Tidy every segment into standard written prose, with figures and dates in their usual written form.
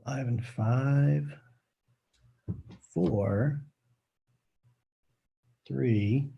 Live in 5, 4, 3.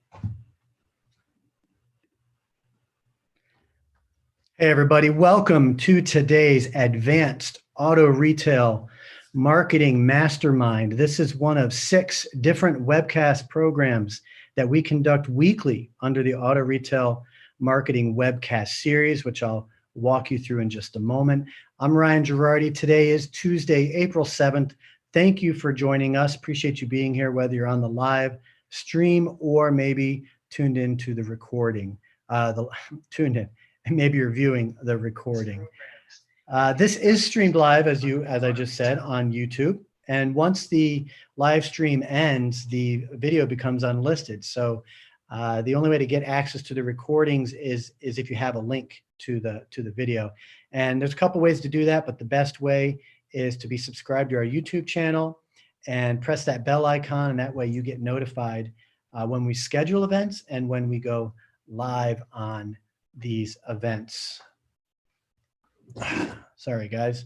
Hey, everybody. Welcome to today's Advanced Auto Retail Marketing Mastermind. This is one of 6 different webcast programs that we conduct weekly under the Auto Retail Marketing Webcast series, which I'll walk you through in just a moment. I'm Ryan Girardi. Today is Tuesday, April 7th. Thank you for joining us. Appreciate you being here, whether you're on the live stream or maybe tuned into the recording. Tuned in. And maybe you're viewing the recording. This is streamed live, as I just said, on YouTube. And once the live stream ends, the video becomes unlisted. So the only way to get access to the recordings is if you have a link to the video. And there's a couple ways to do that, but the best way is to be subscribed to our YouTube channel and press that bell icon, and that way you get notified when we schedule events and when we go live on these events. Sorry, guys.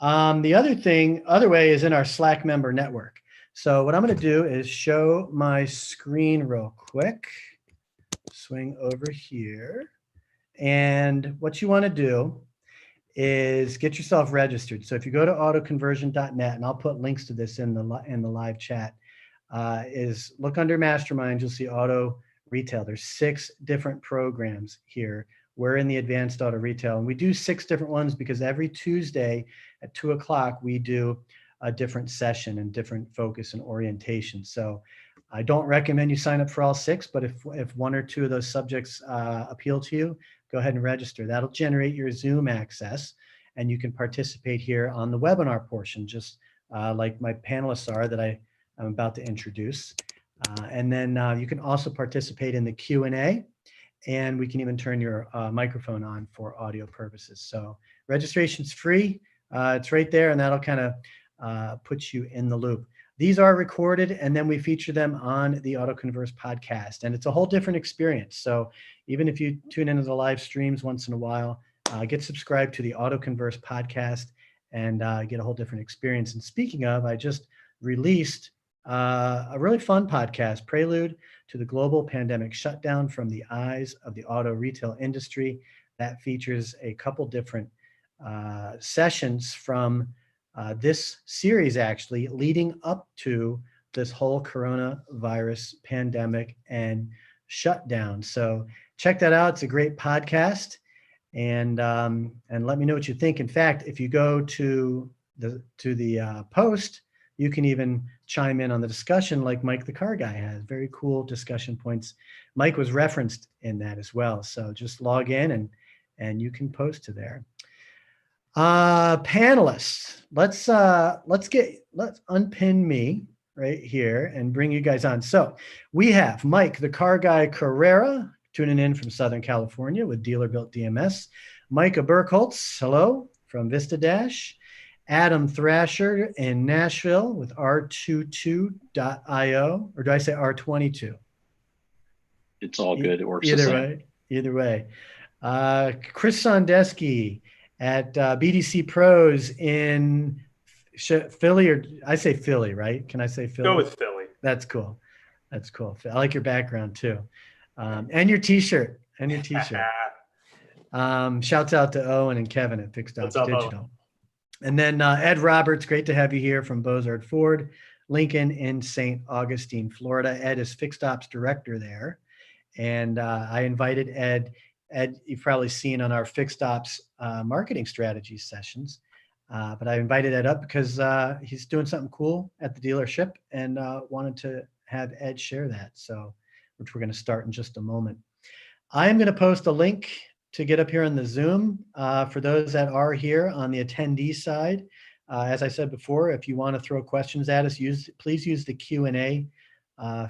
The other way is in our Slack member network. So what I'm going to do is show my screen real quick. Swing over here. And what you want to do is get yourself registered. So if you go to autoconversion.net, and I'll put links to this in the live chat, is look under Mastermind, you'll see Auto Retail. There's 6 different programs here. We're in the Advanced Auto Retail, and we do 6 different ones because every Tuesday at 2 o'clock, we do a different session and different focus and orientation. So I don't recommend you sign up for all 6, but if 1 or 2 of those subjects appeal to you, go ahead and register. That'll generate your Zoom access, and you can participate here on the webinar portion, just like my panelists are that I'm about to introduce. And then you can also participate in the Q&A, and we can even turn your microphone on for audio purposes. So registration's free. It's right there, and that'll kind of put you in the loop. These are recorded, and then we feature them on the AutoConverse podcast, and it's a whole different experience. So even if you tune into the live streams once in a while, get subscribed to the AutoConverse podcast and get a whole different experience. And speaking of, I just released a really fun podcast, Prelude to the Global Pandemic Shutdown from the Eyes of the Auto Retail Industry. That features a couple different sessions from this series, actually, leading up to this whole coronavirus pandemic and shutdown. So check that out. It's a great podcast, and let me know what you think. In fact, if you go to the post, you can even chime in on the discussion like Mike the Car Guy has. Very cool discussion points. Mike was referenced in that as well. So just log in and you can post to there. Panelists, let's unpin me right here and bring you guys on. So we have Mike the Car Guy Carrera tuning in from Southern California with Dealer Built DMS. Micah Burkholtz, hello, from Vista Dash. Adam Thrasher in Nashville with R22.io, or do I say R22? It's all good. It works Either way. Chris Sondeski at BDC Pros in Philly, or I say Philly, right? Can I say Philly? Go with Philly. That's cool. That's cool. I like your background too. And your t-shirt. Shouts out to Owen and Kevin at Fixed Ops Digital. Owen? And then Ed Roberts, great to have you here from Bozard Ford, Lincoln in St. Augustine, Florida. Ed is Fixed Ops Director there. And I invited Ed. Ed, you've probably seen on our Fixed Ops marketing strategies sessions. But I invited Ed up because he's doing something cool at the dealership and wanted to have Ed share that. So, which we're going to start in just a moment. I am going to post a link to get up here on the Zoom for those that are here on the attendee side. As I said before, if you want to throw questions at us, please use the Q&A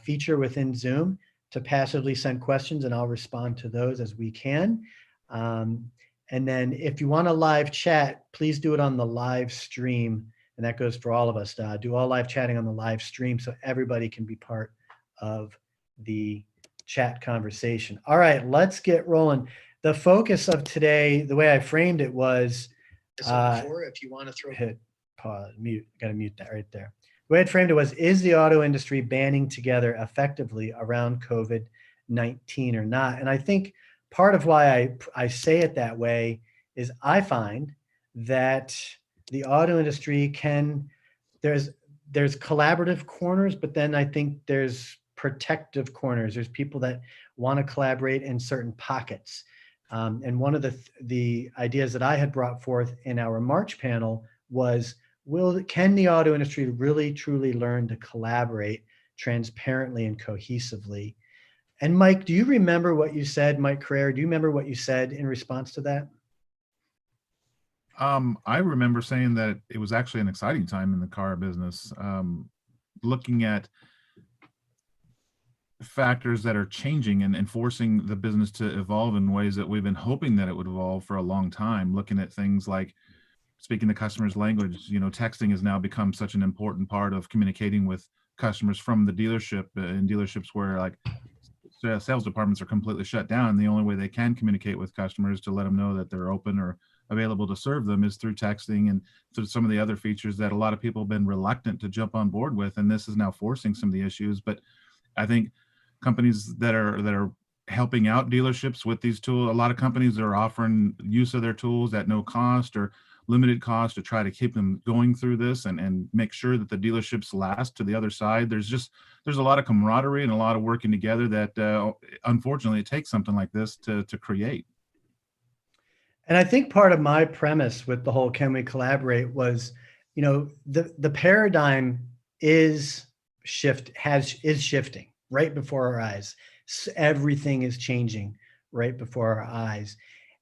feature within Zoom to passively send questions, and I'll respond to those as we can. And then if you want to live chat, please do it on the live stream, and that goes for all of us. Do all live chatting on the live stream so everybody can be part of the chat conversation. All right, let's get rolling. The focus of today, the way I framed it was, if you want to throw pause, mute, got to mute that right there. The way I framed it was, is the auto industry banding together effectively around COVID-19 or not? And I think part of why I say it that way is I find that the auto industry there's collaborative corners, but then I think there's protective corners. There's people that want to collaborate in certain pockets. And one of the ideas that I had brought forth in our March panel was, can the auto industry really truly learn to collaborate transparently and cohesively? And Mike, do you remember what you said, Mike Carrera? Do you remember what you said in response to that? I remember saying that it was actually an exciting time in the car business, looking at factors that are changing and forcing the business to evolve in ways that we've been hoping that it would evolve for a long time. Looking at things like speaking the customer's language, texting has now become such an important part of communicating with customers from the dealership, in dealerships where like sales departments are completely shut down. The only way they can communicate with customers to let them know that they're open or available to serve them is through texting and through some of the other features that a lot of people have been reluctant to jump on board with. And this is now forcing some of the issues. But I think companies that are helping out dealerships with these tools, a lot of companies are offering use of their tools at no cost or limited cost to try to keep them going through this and make sure that the dealerships last to the other side. There's a lot of camaraderie and a lot of working together that unfortunately it takes something like this to create. And I think part of my premise with the whole can we collaborate was, the paradigm is shifting right before our eyes. Everything is changing right before our eyes.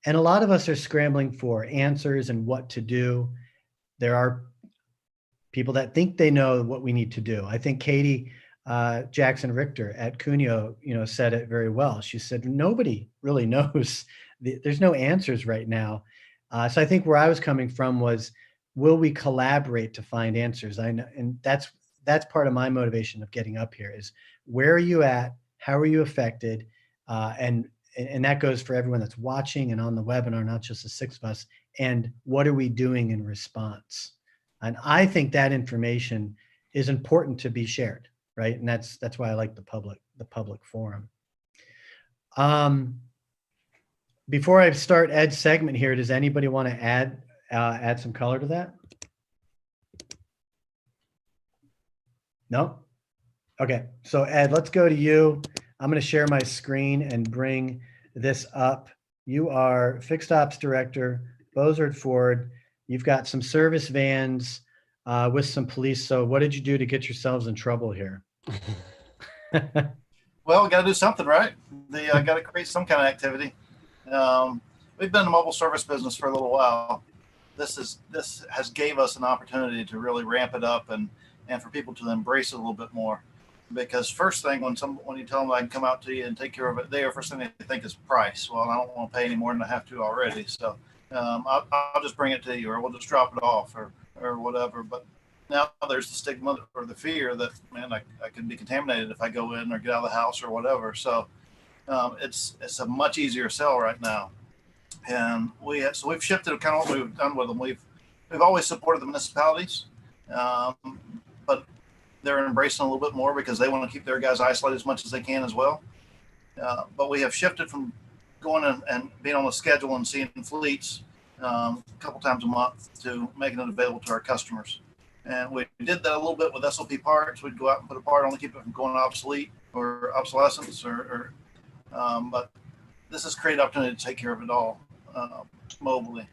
And a lot of us are scrambling for answers and what to do. There are people that think they know what we need to do. I think Katie Jackson Richter at Cuneo, said it very well. She said, nobody really knows. There's no answers right now. So I think where I was coming from was, will we collaborate to find answers? I know, and that's part of my motivation of getting up here is, where are you at? How are you affected? And that goes for everyone that's watching and on the webinar, not just the six of us. And what are we doing in response? And I think that information is important to be shared, right? And that's why I like the public forum. Before I start Ed's segment here, does anybody want to add some color to that? No? Okay, so Ed, let's go to you. I'm going to share my screen and bring this up. You are Fixed Ops Director, Bozard Ford. You've got some service vans with some police. So what did you do to get yourselves in trouble here? Well, we got to do something, right? They got to create some kind of activity. We've been in the mobile service business for a little while. This has gave us an opportunity to really ramp it up and for people to embrace it a little bit more. Because first thing, when you tell them I can come out to you and take care of it there, first thing they think is price. Well, I don't want to pay any more than I have to already. So I'll just bring it to you, or we'll just drop it off or whatever. But now there's the stigma or the fear that, man, I could be contaminated if I go in or get out of the house or whatever. So it's a much easier sell right now. And we've shifted kind of what we've done with them. We've always supported the municipalities, but they're embracing a little bit more because they want to keep their guys isolated as much as they can as well. But we have shifted from going and being on a schedule and seeing fleets a couple times a month to making it available to our customers. And we did that a little bit with SOP parts. We'd go out and put a part on to keep it from going obsolete or obsolescence but this has created opportunity to take care of it all mobilely.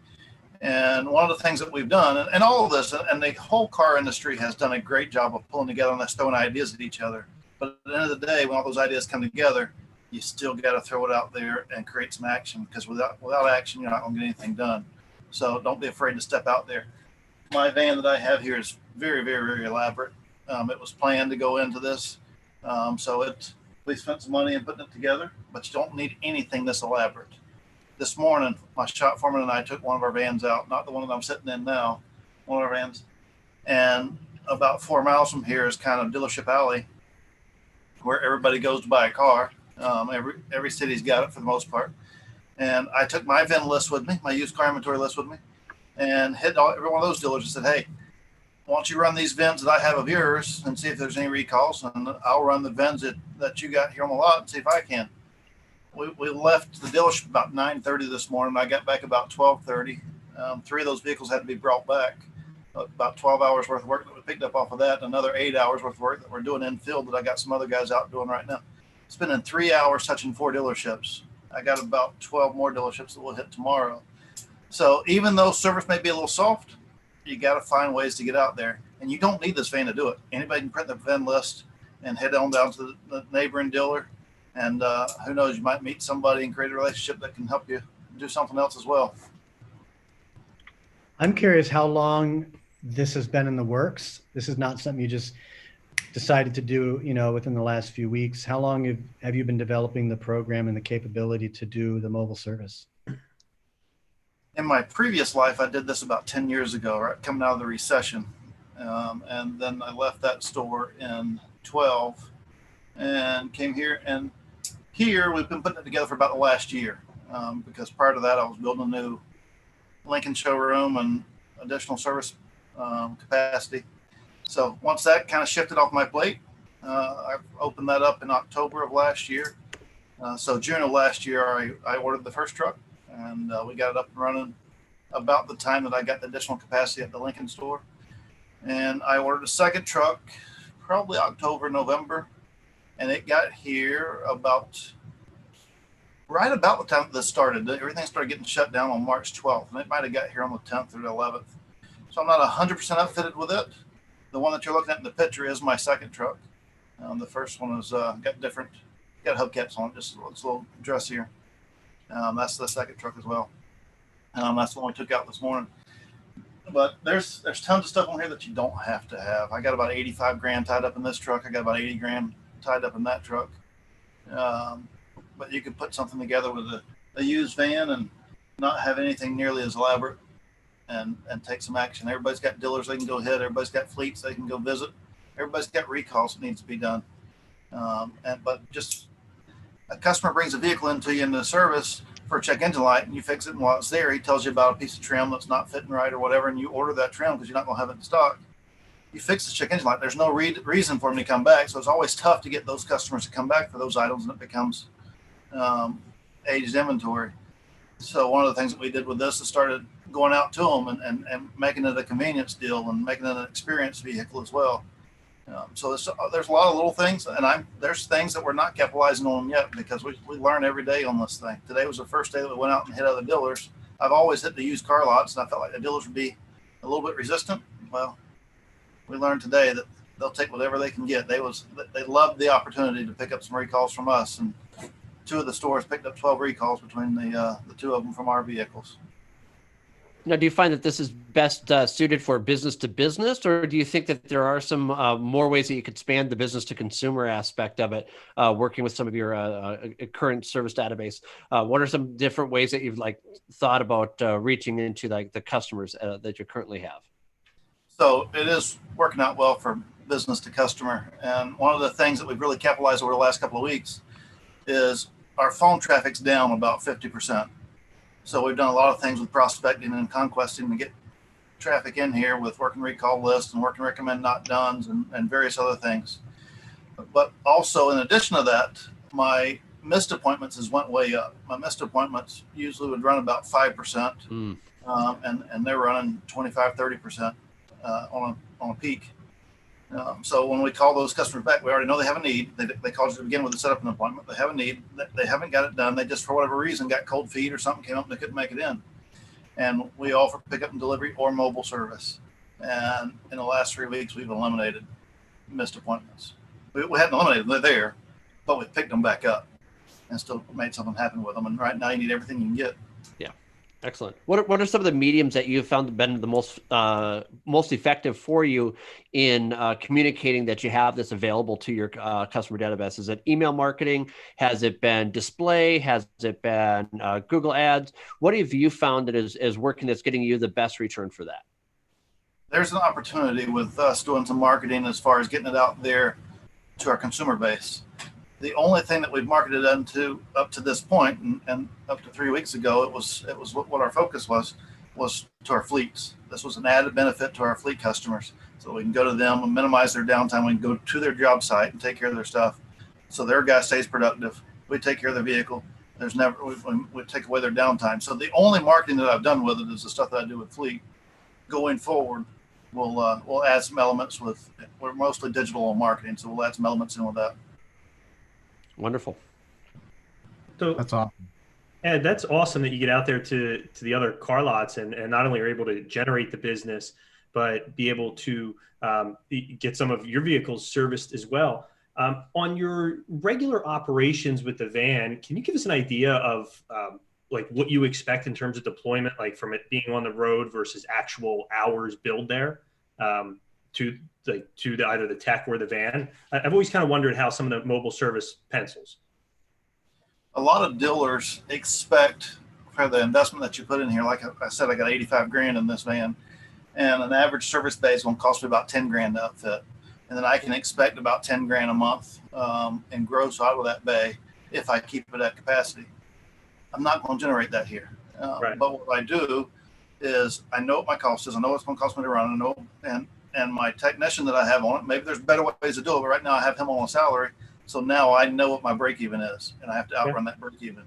And one of the things that we've done, and all of this, and the whole car industry has done a great job of pulling together and throwing ideas at each other. But at the end of the day, when all those ideas come together, you still got to throw it out there and create some action, because without action, you're not going to get anything done. So don't be afraid to step out there. My van that I have here is very, very, very elaborate. It was planned to go into this. We spent some money in putting it together, but you don't need anything this elaborate. This morning, my shop foreman and I took one of our vans out, not the one that I'm sitting in now, one of our vans. And about 4 miles from here is kind of dealership alley, where everybody goes to buy a car. Every city's got it for the most part. And I took my VIN list with me, my used car inventory list with me, and hit every one of those dealers and said, hey, why don't you run these VINs that I have of yours and see if there's any recalls, and I'll run the VINs that you got here on the lot and see if I can. We left the dealership about 9:30 this morning. I got back about 12:30. 3 of those vehicles had to be brought back. About 12 hours worth of work that we picked up off of that, and another 8 hours worth of work that we're doing in field that I got some other guys out doing right now. Spending 3 hours touching 4 dealerships. I got about 12 more dealerships that we'll hit tomorrow. So even though service may be a little soft, you got to find ways to get out there. And you don't need this van to do it. Anybody can print the VIN list and head on down to the neighboring dealer. And who knows, you might meet somebody and create a relationship that can help you do something else as well. I'm curious how long this has been in the works. This is not something you just decided to do, within the last few weeks. How long have you been developing the program and the capability to do the mobile service? In my previous life, I did this about 10 years ago, right, coming out of the recession. And then I left that store in 12 and came here. And here we've been putting it together for about the last year, because prior to that, I was building a new Lincoln showroom and additional service capacity. So once that kind of shifted off my plate, I opened that up in October of last year. So June of last year, I ordered the first truck, and we got it up and running about the time that I got the additional capacity at the Lincoln store. And I ordered a second truck probably October, November, and it got here right about the time that this started. Everything started getting shut down on March 12th, and it might have got here on the 10th or the 11th. So I'm not 100% outfitted with it. The one that you're looking at in the picture is my second truck. The first one is got hubcaps on it, just it's a little dressier. That's the second truck as well. That's the one we took out this morning. But there's tons of stuff on here that you don't have to have. I got about 85 grand tied up in this truck. I got about 80 grand tied up in that truck. But you could put something together with a used van and not have anything nearly as elaborate and take some action. Everybody's got dealers they can go hit. Everybody's got fleets they can go visit. Everybody's got recalls that needs to be done. But just a customer brings a vehicle into you in the service for a check engine light, and you fix it, and while it's there, he tells you about a piece of trim that's not fitting right or whatever, and you order that trim because you're not going to have it in stock. You fix the check engine light. There's no reason for him to come back, so it's always tough to get those customers to come back for those items, and it becomes aged inventory. So one of the things that we did with this is started going out to them and making it a convenience deal and making it an experience vehicle as well. So there's a lot of little things, and there's things that we're not capitalizing on yet because we learn every day on this thing. Today was the first day that we went out and hit other dealers. I've always hit the used car lots, and I felt like the dealers would be a little bit resistant. Well, we learned today that they'll take whatever they can get. They loved the opportunity to pick up some recalls from us, and 2 of the stores picked up 12 recalls between the 2 of them from our vehicles. Now, do you find that this is best suited for business to business, or do you think that there are some more ways that you could expand the business to consumer aspect of it, working with some of your current service database? What are some different ways that you've thought about reaching into the customers that you currently have? So it is working out well for business to customer. And one of the things that we've really capitalized over the last couple of weeks is our phone traffic's down about 50%. So we've done a lot of things with prospecting and conquesting to get traffic in here with working recall lists and working recommend not dones and various other things. But also in addition to that, my missed appointments has went way up. My missed appointments usually would run about 5%, and they're running 25, 30% on a peak. So when we call those customers back, we already know they have a need. They called you to begin with to set up an appointment. They have a need. They haven't got it done. They just, for whatever reason, got cold feet or something came up and they couldn't make it in. And we offer pickup and delivery or mobile service. And in the last 3 weeks, we've eliminated missed appointments. We hadn't eliminated them. They're there, but we picked them back up and still made something happen with them. And right now you need everything you can get. Yeah. Excellent. What are some of the mediums that you've found been the most effective for you in communicating that you have this available to your customer database? Is it email marketing? Has it been display? Has it been Google Ads? What have you found that is working that's getting you the best return for that? There's an opportunity with us doing some marketing as far as getting it out there to our consumer base. The only thing that we've marketed into up to this point, and up to 3 weeks ago, it was what our focus was to our fleets. This was an added benefit to our fleet customers. So we can go to them and minimize their downtime. We can go to their job site and take care of their stuff. So their guy stays productive. We take care of the vehicle. There's never, we take away their downtime. So the only marketing that I've done with it is the stuff that I do with fleet. Going forward, we'll add some elements with, we're mostly digital marketing. So we'll add some elements in with that. Wonderful. So That's awesome. Ed, that's awesome that you get out there to the other car lots and not only are able to generate the business, but be able to get some of your vehicles serviced as well. On your regular operations with the van, can you give us an idea of like what you expect in terms of deployment, like from it being on the road versus actual hours billed there to either the tech or the van? I've always kind of wondered how some of the mobile service pencils. A lot of dealers expect for the investment that you put in here. Like I said, I got 85 grand in this van, and an average service bay is going to cost me about 10 grand to outfit. And then I can expect about 10 grand a month in gross out of that bay if I keep it at capacity. I'm not going to generate that here. Right. But what I do is I know what my cost is. I know what's going to cost me to run. I know, and my technician that I have on it, maybe there's better ways to do it, but right now I have him on a salary. So now I know what my break even is, and I have to outrun that break even.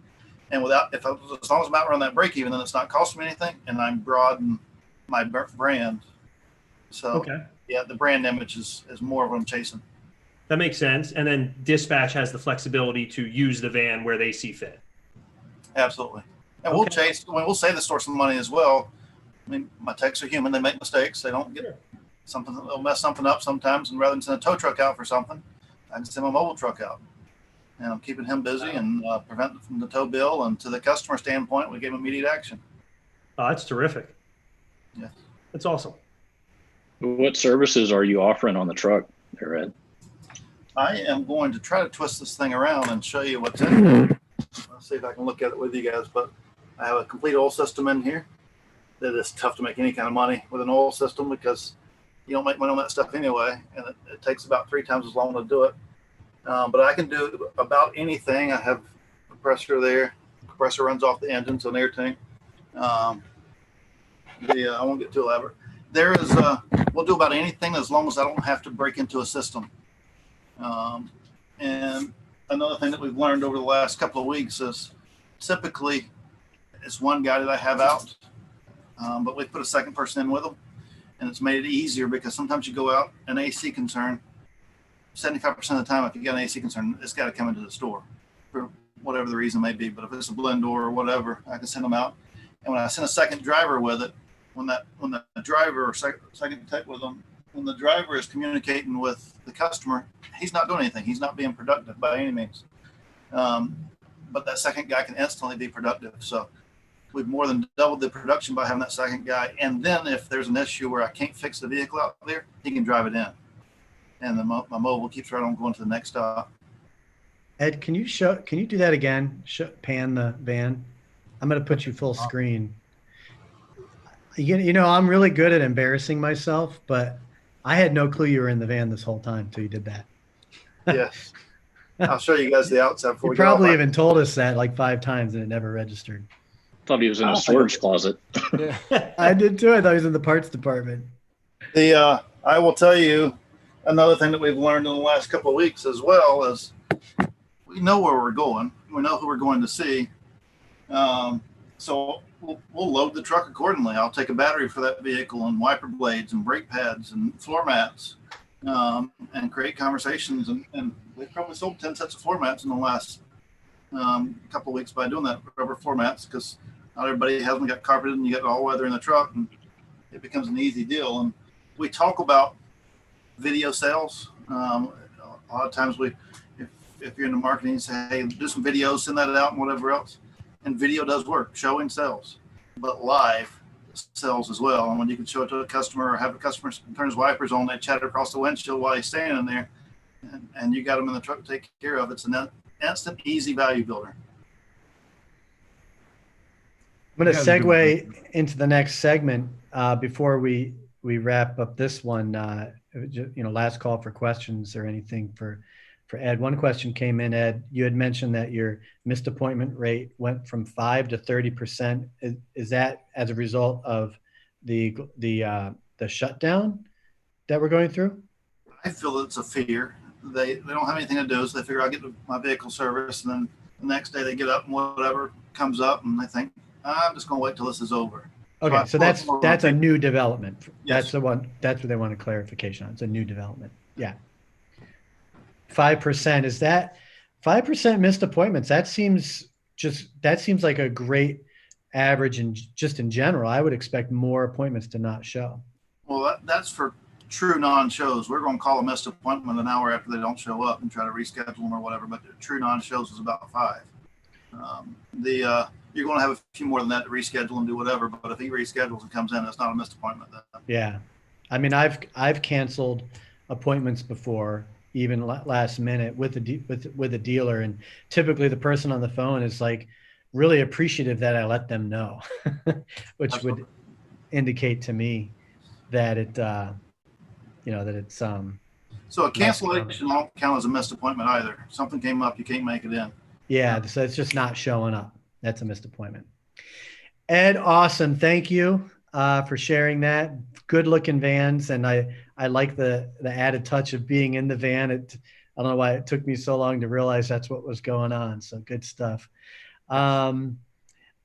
And as long as I'm outrunning that break even, then it's not costing me anything, and I'm broadening my brand. So yeah, the brand image is more of what I'm chasing. That makes sense. And then dispatch has the flexibility to use the van where they see fit. Absolutely. And we'll save the store some money as well. I mean, my techs are human. They make mistakes. They don't get something, they'll mess something up sometimes. And rather than send a tow truck out for something, I can send my mobile truck out. And I'm keeping him busy and preventing from the tow bill. And to the customer standpoint, we gave him immediate action. Oh, that's terrific. Yeah. That's awesome. What services are you offering on the truck there, Ed? I am going to try to twist this thing around and show you what's in here. Let's see if I can look at it with you guys. But I have a complete oil system in here. That is tough to make any kind of money with an oil system because you don't make money on that stuff anyway, and it takes about 3 times as long to do it. But I can do about anything. I have a compressor there. The compressor runs off the engine, so an air tank. I won't get too elaborate. There is, we'll do about anything as long as I don't have to break into a system. And another thing that we've learned over the last couple of weeks is typically it's one guy that I have out, but we put a second person in with them. And it's made it easier because sometimes you go out, an AC concern, 75% of the time, if you get an AC concern, it's got to come into the store for whatever the reason may be. But if it's a blend door or whatever, I can send them out. And when I send a second driver with it, when the driver or second tech with them, when the driver is communicating with the customer, he's not doing anything. He's not being productive by any means. But that second guy can instantly be productive. So we've more than doubled the production by having that second guy. And then if there's an issue where I can't fix the vehicle out there, he can drive it in. And my mobile keeps right on going to the next stop. Ed, can you do that again? Pan the van. I'm going to put you full screen. You know, I'm really good at embarrassing myself, but I had no clue you were in the van this whole time until you did that. Yes. I'll show you guys the outside before we probably even told us that like 5 times and it never registered. Thought he was in a storage closet. Yeah. I did too. I thought he was in the parts department. I will tell you another thing that we've learned in the last couple of weeks as well is we know where we're going. We know who we're going to see. So we'll load the truck accordingly. I'll take a battery for that vehicle and wiper blades and brake pads and floor mats and create conversations. And we've probably sold 10 sets of floor mats in the last couple of weeks by doing that, rubber floor mats, because not everybody has them got carpeted and you get all weather in the truck and it becomes an easy deal. And we talk about video sales. A lot of times if you're into marketing, you say, hey, do some videos, send that out and whatever else. And video does work, showing sells, but live sells as well. And when you can show it to a customer or have a customer turn his wipers on, they chat across the windshield while he's standing there and you got them in the truck to take care of. It's an instant, easy value builder. I'm going to segue into the next segment before we wrap up this one. Last call for questions or anything for Ed. One question came in, Ed. You had mentioned that your missed appointment rate went from 5 to 30%. Is that as a result of the shutdown? that we're going through? I feel it's a fear. They don't have anything to do, so they figure I'll get my vehicle service, and then the next day they get up and whatever comes up, and they think I'm just going to wait till this is over. Okay, so that's a new development. Yes. That's the one. That's what they want a clarification on. It's a new development. Yeah. 5%, is that 5% missed appointments? That seems like a great average, and just in general, I would expect more appointments to not show. Well, that's for true non-shows. We're going to call a missed appointment an hour after they don't show up and try to reschedule them or whatever. But the true non-shows is about 5. You're going to have a few more than that to reschedule and do whatever. But if he reschedules and comes in, it's not a missed appointment then. Yeah, I mean, I've canceled appointments before, even last minute with a dealer, and typically the person on the phone is like really appreciative that I let them know, which Absolutely. would indicate to me that it it's So a cancellation won't count as a missed appointment either. Something came up, you can't make it in. yeah, so it's just not showing up. That's a missed appointment. Ed, awesome. Thank you for sharing that. Good looking vans. And I like the added touch of being in the van. I don't know why it took me so long to realize that's what was going on. So good stuff. I'm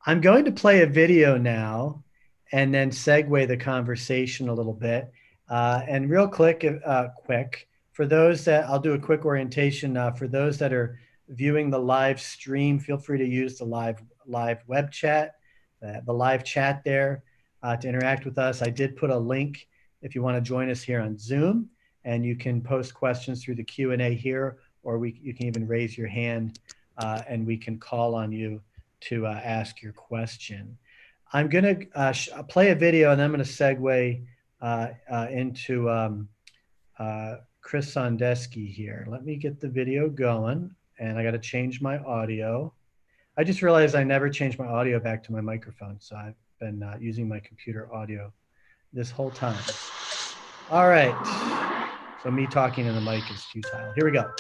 going to play a video now and then segue the conversation a little bit. And real quick, for those that I'll do a quick orientation for those that are viewing the live stream, feel free to use the live web chat, the live chat there to interact with us. I did put a link if you want to join us here on Zoom, and you can post questions through the Q&A here, or you can even raise your hand and we can call on you to ask your question. I'm going to play a video, and then I'm going to segue into Chris Sondeski here. Let me get the video going, and I got to change my audio. I just realized I never changed my audio back to my microphone, so I've been using my computer audio this whole time. All right, so me talking in the mic is futile. Here we go.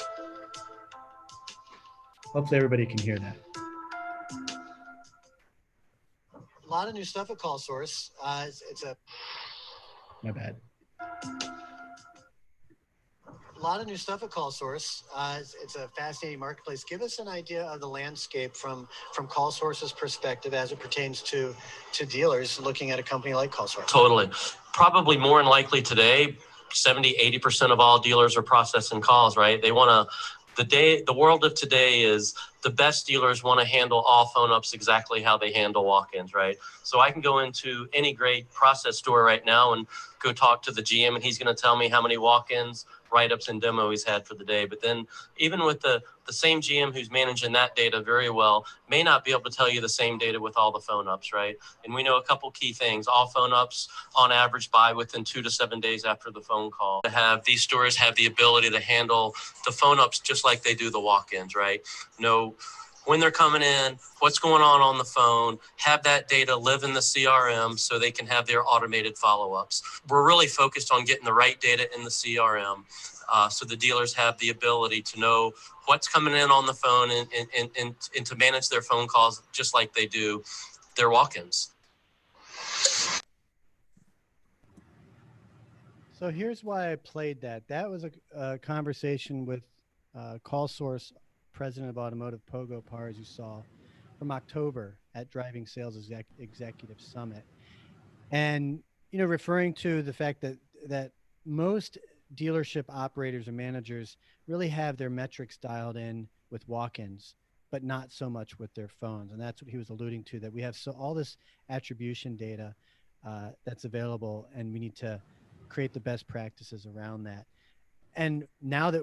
Hopefully everybody can hear that. A lot of new stuff at Call Source. My bad. A lot of new stuff at Call Source. It's a fascinating marketplace. Give us an idea of the landscape from Call Source's perspective as it pertains to dealers looking at a company like Call Source. Totally. Probably more than likely today, 70-80% of all dealers are processing calls, right? They want to, the world of today is the best dealers want to handle all phone ups exactly how they handle walk-ins, right? So I can go into any great process store right now and go talk to the GM, and he's going to tell me how many walk-ins, write-ups, and demo he's had for the day. But then even with the same GM who's managing that data very well may not be able to tell you the same data with all the phone ups, right? And we know a couple key things. All phone ups on average buy within 2 to 7 days after the phone call. These stores have the ability to handle the phone ups just like they do the walk-ins, right? Know when they're coming in, what's going on the phone, have that data live in the CRM so they can have their automated follow-ups. We're really focused on getting the right data in the CRM so the dealers have the ability to know what's coming in on the phone and to manage their phone calls just like they do their walk-ins. So here's why I played that. That was a conversation with Call Source President of Automotive, Pogo Par, as you saw, from October at Driving Sales Executive Summit. And, referring to the fact that most dealership operators or managers really have their metrics dialed in with walk-ins, but not so much with their phones. And that's what he was alluding to, that we have all this attribution data that's available, and we need to create the best practices around that. And now that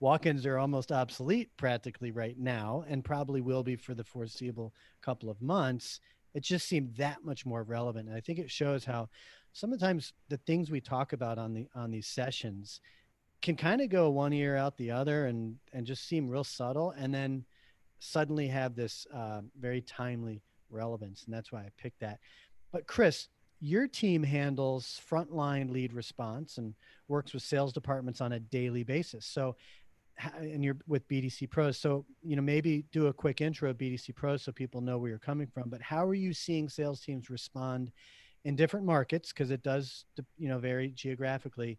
walk-ins are almost obsolete practically right now, and probably will be for the foreseeable couple of months, it just seemed that much more relevant. And I think it shows how sometimes the things we talk about on these sessions can kind of go one ear out the other and just seem real subtle, and then suddenly have this very timely relevance. And that's why I picked that. But Chris, your team handles frontline lead response and works with sales departments on a daily basis. So, and you're with BDC Pros. So, maybe do a quick intro of BDC Pros so people know where you're coming from. But how are you seeing sales teams respond in different markets? Because it does, vary geographically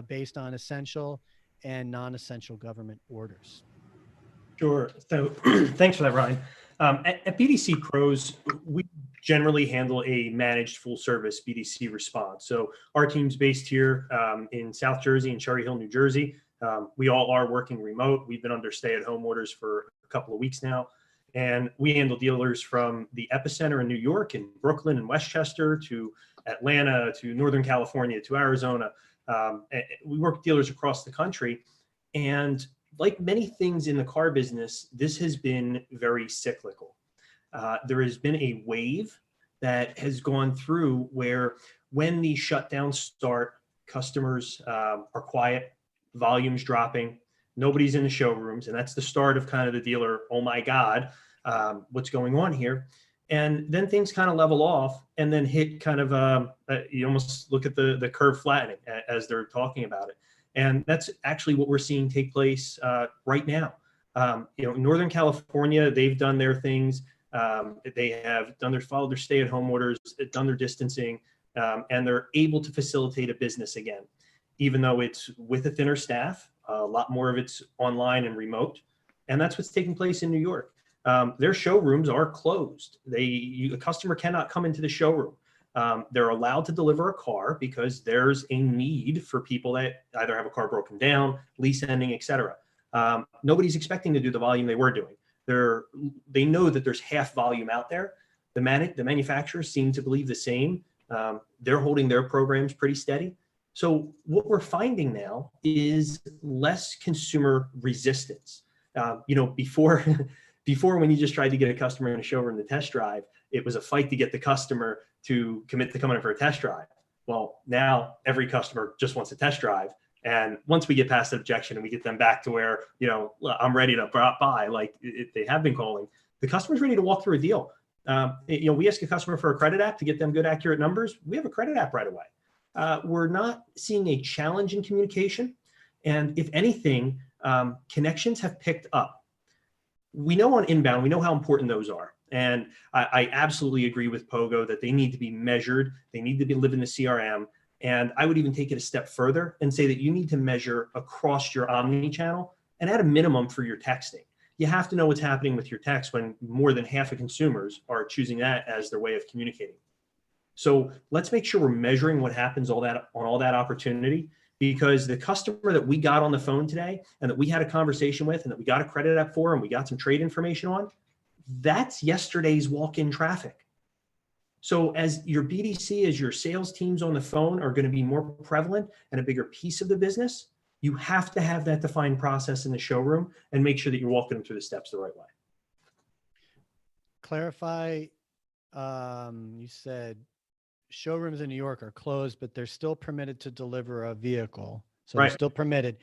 based on essential and non-essential government orders? Sure. So thanks for that, Ryan. At BDC Pros, we generally handle a managed full service BDC response. So our team's based here in South Jersey and Cherry Hill, New Jersey. We all are working remote. We've been under stay-at-home orders for a couple of weeks now. And we handle dealers from the epicenter in New York and Brooklyn and Westchester to Atlanta to Northern California to Arizona. We work with dealers across the country. And like many things in the car business, this has been very cyclical. There has been a wave that has gone through where when these shutdowns start, customers are quiet, volume's dropping, nobody's in the showrooms, and that's the start of kind of the dealer, oh my God, what's going on here? And then things kind of level off and then hit kind of, you almost look at the curve flattening as they're talking about it. And that's actually what we're seeing take place right now. Northern California, they've done their things. They have followed their stay-at-home orders, done their distancing, and they're able to facilitate a business again, even though it's with a thinner staff. A lot more of it's online and remote, and that's what's taking place in New York. Their showrooms are closed. A customer cannot come into the showroom. They're allowed to deliver a car because there's a need for people that either have a car broken down, lease ending, et cetera. Nobody's expecting to do the volume they were doing. They know that there's half volume out there. The manufacturers seem to believe the same. They're holding their programs pretty steady. So what we're finding now is less consumer resistance. Before when you just tried to get a customer in a showroom to test drive, it was a fight to get the customer to commit to coming in for a test drive. Well, now every customer just wants a test drive. And once we get past the objection and we get them back to where, I'm ready to buy, like they have been calling, the customer's ready to walk through a deal. We ask a customer for a credit app to get them good, accurate numbers. We have a credit app right away. We're not seeing a challenge in communication. And if anything, connections have picked up. We know on inbound, we know how important those are. And I absolutely agree with Pogo that they need to be measured. They need to live in the CRM. And I would even take it a step further and say that you need to measure across your omni-channel and at a minimum for your texting. You have to know what's happening with your text when more than half of consumers are choosing that as their way of communicating. So let's make sure we're measuring what happens on all that opportunity, because the customer that we got on the phone today and that we had a conversation with and that we got a credit app for and we got some trade information on, that's yesterday's walk-in traffic. So as your BDC, as your sales teams on the phone are going to be more prevalent and a bigger piece of the business, you have to have that defined process in the showroom and make sure that you're walking them through the steps the right way. Clarify, you said showrooms in New York are closed, but they're still permitted to deliver a vehicle. So Right. They're still permitted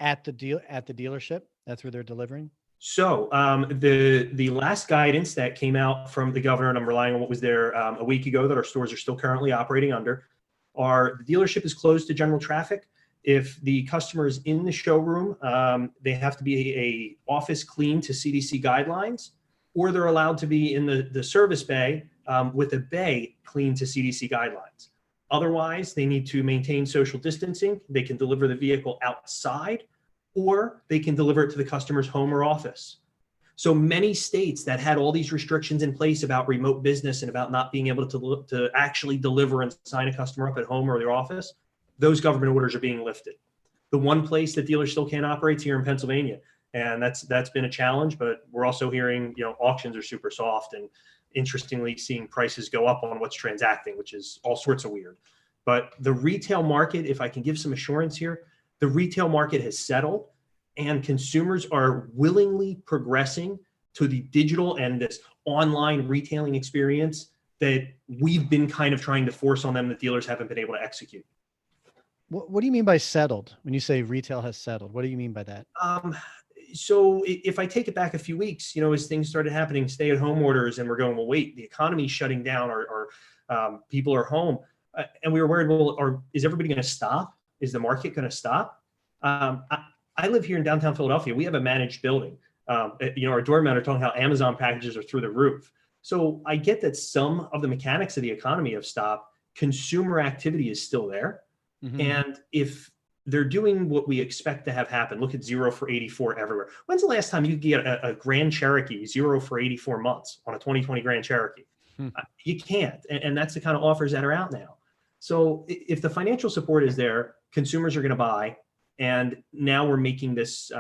at the dealership. That's where they're delivering. So the last guidance that came out from the governor, and I'm relying on what was there a week ago that our stores are still currently operating under, the dealership is closed to general traffic. If the customer is in the showroom, they have to be a office clean to CDC guidelines, or they're allowed to be in the service bay with a bay clean to CDC guidelines. Otherwise, they need to maintain social distancing. They can deliver the vehicle outside, or they can deliver it to the customer's home or office. So many states that had all these restrictions in place about remote business and about not being able to actually deliver and sign a customer up at home or their office, those government orders are being lifted. The one place that dealers still can't operate is here in Pennsylvania. And that's been a challenge, but we're also hearing, auctions are super soft and interestingly seeing prices go up on what's transacting, which is all sorts of weird. But the retail market, if I can give some assurance here, the retail market has settled and consumers are willingly progressing to the digital and this online retailing experience that we've been kind of trying to force on them that dealers haven't been able to execute. What do you mean by settled? When you say retail has settled, what do you mean by that? So if I take it back a few weeks, as things started happening, stay-at-home orders, and we're going, well, wait, the economy's shutting down, or people are home, and we were worried, well, is everybody going to stop? Is the market going to stop? I live here in downtown Philadelphia. We have a managed building. Our doormen are talking how Amazon packages are through the roof. So I get that some of the mechanics of the economy have stopped. Consumer activity is still there. Mm-hmm. And if they're doing what we expect to have happen. Look at 0 for 84 everywhere. When's the last time you get a Grand Cherokee 0 for 84 months on a 2020 Grand Cherokee? You can't. And that's the kind of offers that are out now. So if the financial support is there, consumers are going to buy. And now we're making this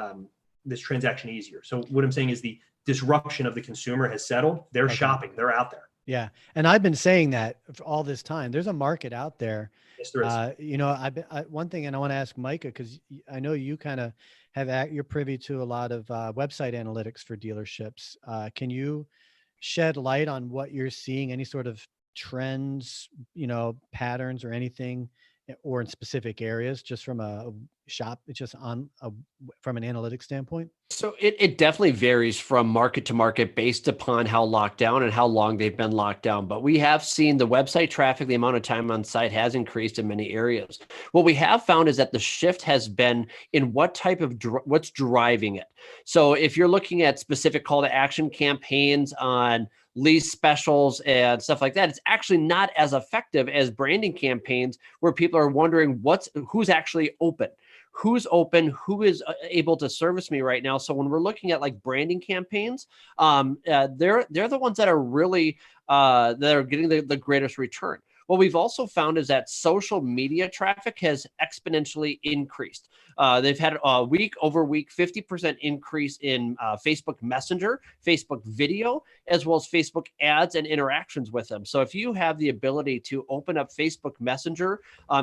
this transaction easier. So what I'm saying is the disruption of the consumer has settled. They're shopping. They're out there. Yeah. And I've been saying that for all this time. There's a market out there. Yes, there is. You know, one thing, and I want to ask Micah, because I know you kind of you're privy to a lot of website analytics for dealerships. Can you shed light on what you're seeing, any sort of trends, you know, patterns or anything, or in specific areas, just from a shop, just from an analytics standpoint? So it definitely varies from market to market based upon how locked down and how long they've been locked down. But we have seen the website traffic, the amount of time on site has increased in many areas. What we have found is that the shift has been in what type of, what's driving it. So if you're looking at specific call to action campaigns on lease specials and stuff like that, it's actually not as effective as branding campaigns where people are wondering who's actually open. Who's open, who is able to service me right now. So when we're looking at like branding campaigns, they're the ones that are really that are getting the greatest return. What we've also found is that social media traffic has exponentially increased. They've had a week over week 50% increase in Facebook Messenger, Facebook video, as well as Facebook ads and interactions with them. So if you have the ability to open up Facebook Messenger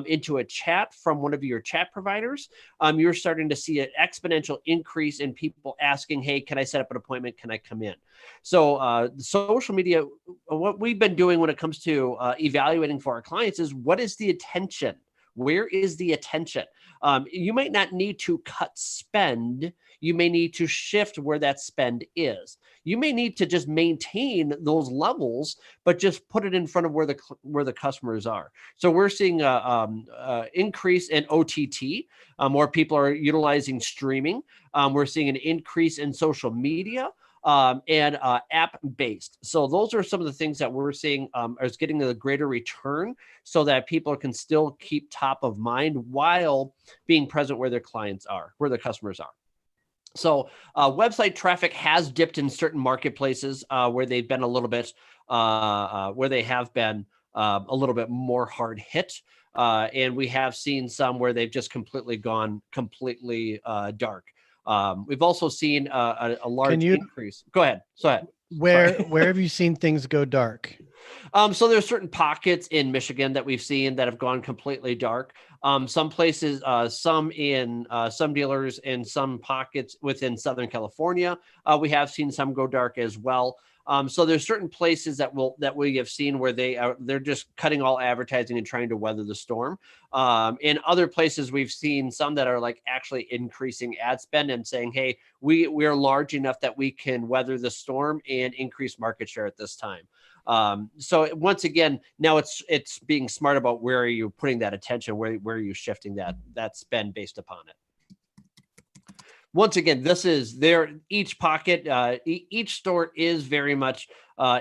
into a chat from one of your chat providers, you're starting to see an exponential increase in people asking, hey, can I set up an appointment? Can I come in? So social media, what we've been doing when it comes to evaluating for our clients is what is the attention? Where is the attention? You might not need to cut spend. You may need to shift where that spend is. You may need to just maintain those levels, but just put it in front of where the customers are. So we're seeing an increase in OTT. More people are utilizing streaming. We're seeing an increase in social media. And app-based. So those are some of the things that we're seeing is getting a greater return so that people can still keep top of mind while being present where their clients are, where their customers are. So website traffic has dipped in certain marketplaces where they've been a little bit, where they have been a little bit more hard hit. And we have seen some where they've just gone completely dark. We've also seen a large increase. Go ahead. Where have you seen things go dark? So there's certain pockets in Michigan that we've seen that have gone completely dark. Some places, some dealers in some pockets within Southern California, we have seen some go dark as well. So there's certain places that we have seen where they're just cutting all advertising and trying to weather the storm. In other places, we've seen some that are like actually increasing ad spend and saying, hey, we are large enough that we can weather the storm and increase market share at this time. So once again, now it's being smart about where are you putting that attention, where are you shifting that spend based upon it. Once again, this is each pocket, each store is very much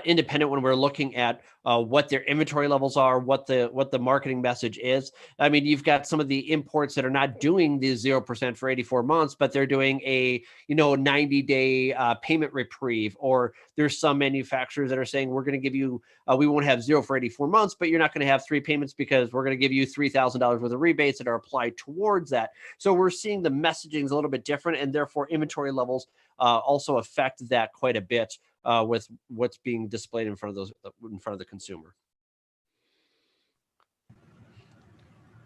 independent when we're looking at what their inventory levels are, what the marketing message is. I mean, you've got some of the imports that are not doing the 0% for 84 months, but they're doing a 90-day payment reprieve. Or there's some manufacturers that are saying we're going to give you, we won't have 0 for 84 months, but you're not going to have 3 payments because we're going to give you $3,000 worth of rebates that are applied towards that. So we're seeing the messaging is a little bit different, and therefore inventory levels also affect that quite a bit. With what's being displayed in front of the consumer.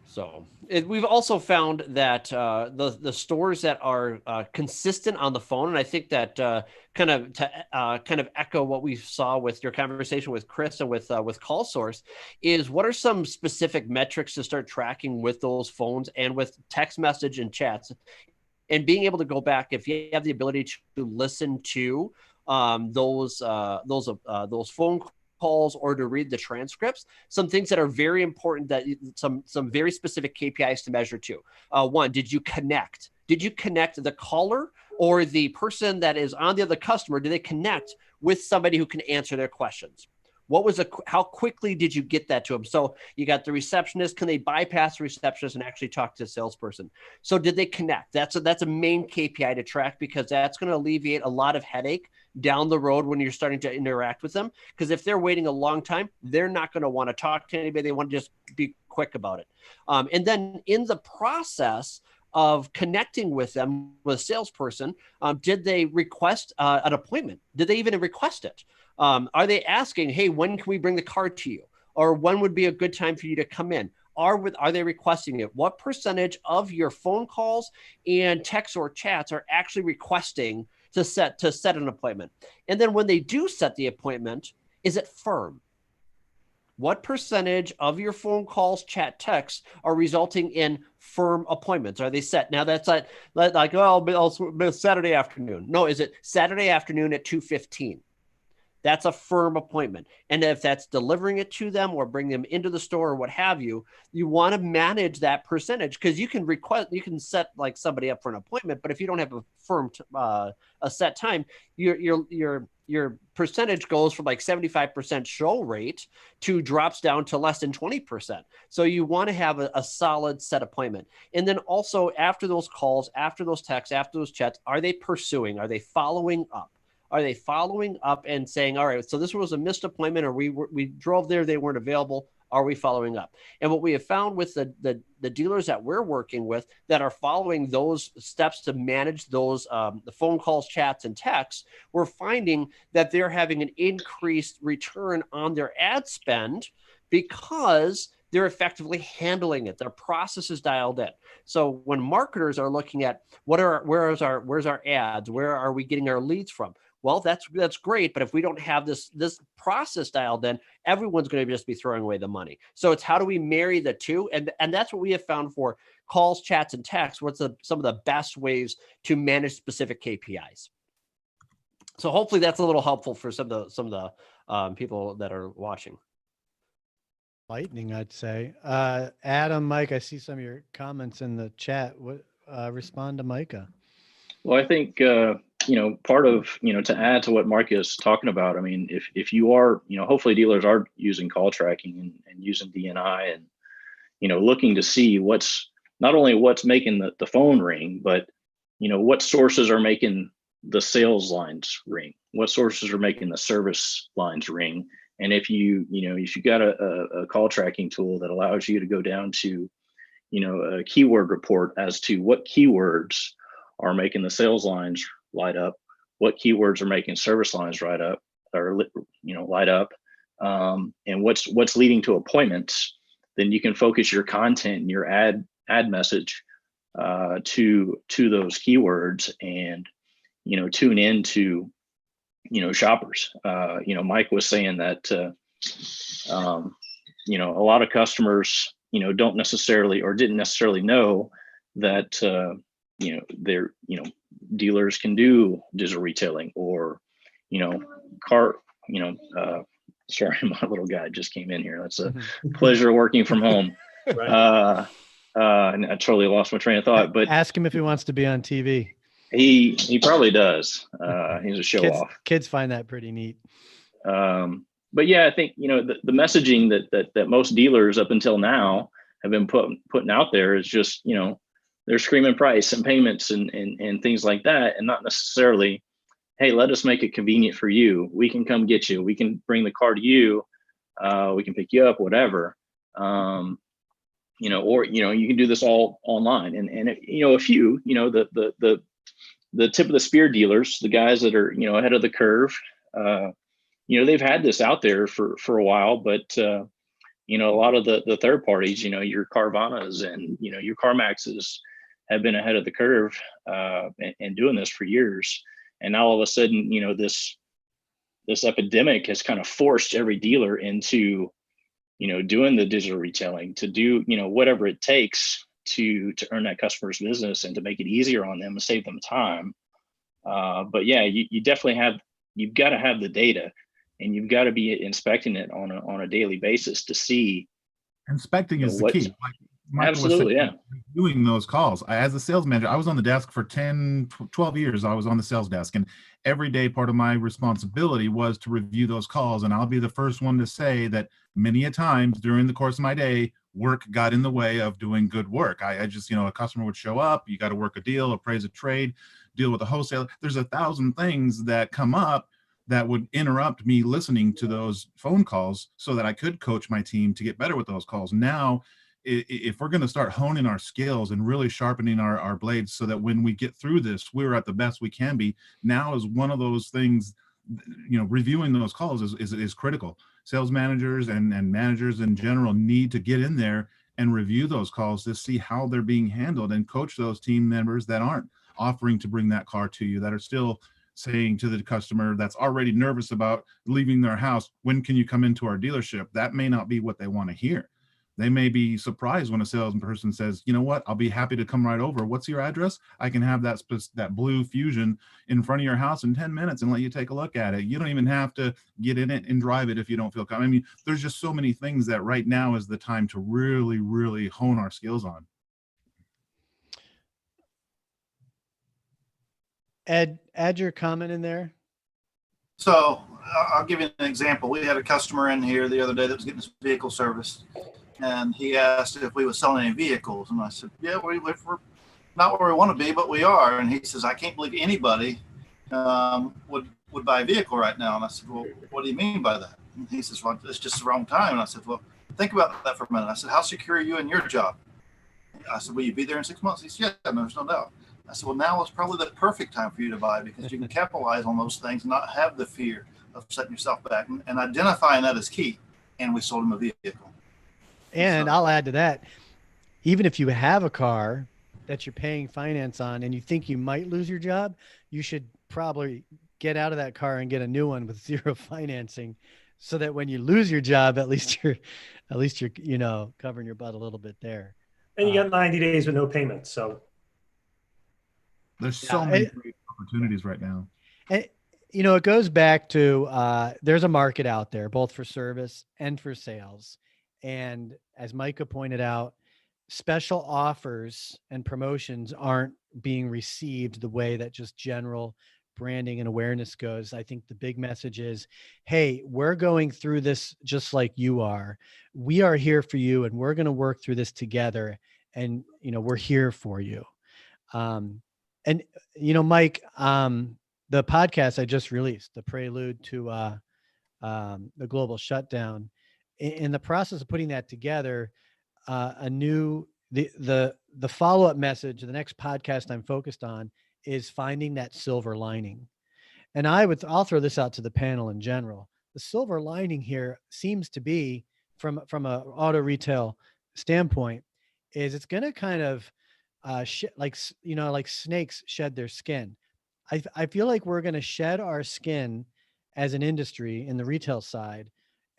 So we've also found that the stores that are consistent on the phone, and I think that kind of echo what we saw with your conversation with Chris and with CallSource, is what are some specific metrics to start tracking with those phones and with text message and chats, and being able to go back if you have the ability to listen to those phone calls or to read the transcripts, some things that are very important, that some very specific KPIs to measure to. One, did you connect? Did you connect the caller or the person that is on the other customer? Do they connect with somebody who can answer their questions? how quickly did you get that to them? So you got the receptionist. Can they bypass the receptionist and actually talk to the salesperson? So did they connect? That's a main KPI to track, because that's going to alleviate a lot of headache down the road when you're starting to interact with them. Because if they're waiting a long time, they're not going to want to talk to anybody. They want to just be quick about it. And then in the process of connecting with them, with a salesperson, did they request an appointment? Did they even request it? Are they asking, hey, when can we bring the car to you? Or when would be a good time for you to come in? Are they requesting it? What percentage of your phone calls and texts or chats are actually requesting to set an appointment? And then when they do set the appointment, is it firm? What percentage of your phone calls, chat, texts are resulting in firm appointments? Are they set? Now that's like, oh, I'll Saturday afternoon. No, is it Saturday afternoon at 2:15? That's a firm appointment. And if that's delivering it to them or bring them into the store or what have you, you want to manage that percentage, because you can set like somebody up for an appointment, but if you don't have a firm, a set time, your percentage goes from like 75% show rate to drops down to less than 20%. So you want to have a solid set appointment. And then also after those calls, after those texts, after those chats, are they pursuing? Are they following up? Are they following up and saying, all right, so this was a missed appointment, or we drove there, they weren't available. Are we following up? And what we have found with the dealers that we're working with that are following those steps to manage those the phone calls, chats, and texts, we're finding that they're having an increased return on their ad spend because they're effectively handling it. Their process is dialed in. So when marketers are looking at where's our ads, where are we getting our leads from? Well, that's great, but if we don't have this process dialed in, everyone's going to just be throwing away the money. So it's how do we marry the two, and that's what we have found for calls, chats, and texts. What's some of the best ways to manage specific KPIs? So hopefully that's a little helpful for some of the people that are watching. Lightning, I'd say. Adam, Mike, I see some of comments in the chat. Respond to Micah. Well, I think, part of, to add to what Mark is talking about, I mean, if you are, hopefully dealers are using call tracking and using DNI and, looking to see not only what's making the phone ring, but, what sources are making the sales lines ring, what sources are making the service lines ring. And if you got a call tracking tool that allows you to go down to, a keyword report as to what keywords are making the sales lines light up, what keywords are making service lines light up, and what's leading to appointments, then you can focus your content and your ad message to those keywords and tune into shoppers. Mike was saying that a lot of customers don't necessarily or didn't necessarily know that their dealers can do digital retailing or car sorry, my little guy just came in here. That's a pleasure working from home. Right. And I totally lost my train of thought, but ask him if he wants to be on TV. He probably does. He's a show off. Kids find that pretty neat. But yeah, I think the messaging that most dealers up until now have been putting out there is just they're screaming price and payments and things like that, and not necessarily, hey, let us make it convenient for you. We can come get you. We can bring the car to you. We can pick you up, whatever. Or you can do this all online. And a few, the tip of the spear dealers, the guys that are ahead of the curve, they've had this out there for a while, but a lot of the third parties, your Carvanas and your CarMaxes have been ahead of the curve and doing this for years. And now all of a sudden, this epidemic has kind of forced every dealer into doing the digital retailing, to do whatever it takes to earn that customer's business and to make it easier on them and save them time. But yeah, you definitely you've got to have the data, and you've got to be inspecting it on a daily basis to see. Inspecting is the key. Michael was Absolutely, saying, doing those calls. As a sales manager, I was on the desk for 10, 12 years. I was on the sales desk, and every day part of my responsibility was to review those calls. And I'll be the first one to say that many a times during the course of my day, work got in the way of doing good work. I just, a customer would show up, you got to work a deal, appraise a trade, deal with a wholesaler. There's 1,000 things that come up that would interrupt me listening to those phone calls so that I could coach my team to get better with those calls. Now, if we're going to start honing our skills and really sharpening our blades so that when we get through this, we're at the best we can be, now is one of those things, reviewing those calls is critical. Sales managers and managers in general need to get in there and review those calls to see how they're being handled and coach those team members that aren't offering to bring that car to you, that are still saying to the customer that's already nervous about leaving their house, when can you come into our dealership? That may not be what they want to hear. They may be surprised when a salesperson says, you know what, I'll be happy to come right over. What's your address? I can have that blue Fusion in front of your house in 10 minutes and let you take a look at it. You don't even have to get in it and drive it if you don't feel comfortable. I mean, there's just so many things that right now is the time to really, really hone our skills on. Ed, add your comment in there. So I'll give you an example. We had a customer in here the other day that was getting his vehicle serviced, and he asked if we were selling any vehicles. And I said, yeah, we're not where we want to be, but we are. And he says, I can't believe anybody would buy a vehicle right now. And I said, well, what do you mean by that? And he says, well, it's just the wrong time. And I said, well, think about that for a minute. I said, how secure are you in your job? I said, will you be there in 6 months? He said, yeah, there's no doubt. I said, well, now is probably the perfect time for you to buy, because you can capitalize on those things and not have the fear of setting yourself back, and identifying that as key. And we sold him a vehicle. And So, I'll add to that, even if you have a car that you're paying finance on and you think you might lose your job, you should probably get out of that car and get a new one with zero financing, so that when you lose your job, at least you're covering your butt a little bit there. And you got 90 days with no payments. So there's so many great opportunities right now. And, it goes back to there's a market out there, both for service and for sales. And as Micah pointed out, special offers and promotions aren't being received the way that just general branding and awareness goes. I think the big message is, hey, we're going through this just like you are. We are here for you, and we're going to work through this together. And, we're here for you. And, Mike, the podcast I just released, the prelude to the global shutdown, in the process of putting that together, the follow-up message, the next podcast I'm focused on is finding that silver lining. And I'll throw this out to the panel in general. The silver lining here seems to be, from a auto retail standpoint, is it's going to kind of like snakes shed their skin. I feel like we're going to shed our skin as an industry in the retail side,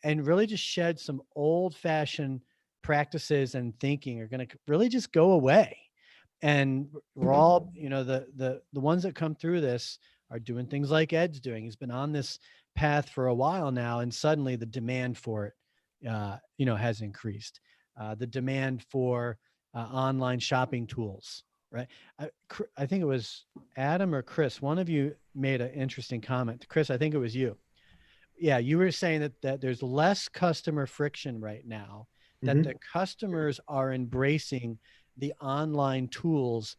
and really just shed some old fashioned practices and thinking are going to really just go away. And we're all, the ones that come through this are doing things like Ed's doing. He's been on this path for a while now, and suddenly the demand for it, has increased. The demand for online shopping tools, right? I think it was Adam or Chris. One of you made an interesting comment. Chris, I think it was you. Yeah, you were saying that there's less customer friction right now, that the customers are embracing the online tools,